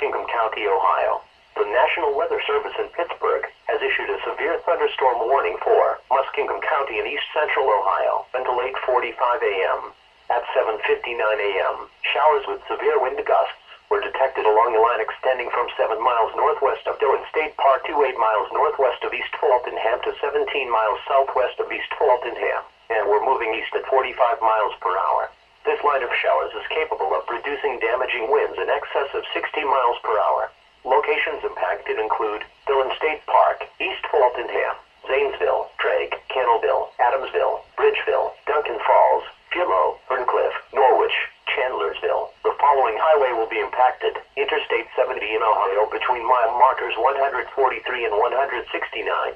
Muskingum County, Ohio. The National Weather Service in Pittsburgh has issued a severe thunderstorm warning for Muskingum County in east central Ohio until 8:45 a.m. At 7:59 a.m., showers with severe wind gusts were detected along the line extending from 7 miles northwest of Dillon State Park to 8 miles northwest of East Fultonham to 17 miles southwest of East Fultonham, and were moving east at 45 miles per hour. This line of showers is capable of producing damaging winds in excess of 60 miles per hour. Locations impacted include Dillon State Park, East Fultonham, Zanesville, Drake, Cannellville, Adamsville, Bridgeville, Duncan Falls, Philo, Ferncliff, Norwich, Chandlersville. The following highway will be impacted: Interstate 70 in Ohio between mile markers 143 and 169.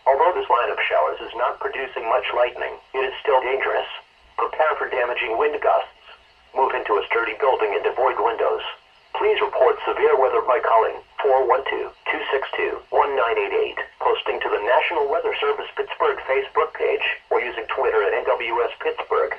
Although this line of showers is not producing much lightning, it is still dangerous. Prepare for damaging wind gusts. Move into a sturdy building and avoid windows. Please report severe weather by calling 412-262-1988, posting to the National Weather Service Pittsburgh Facebook page, or using Twitter at NWS Pittsburgh.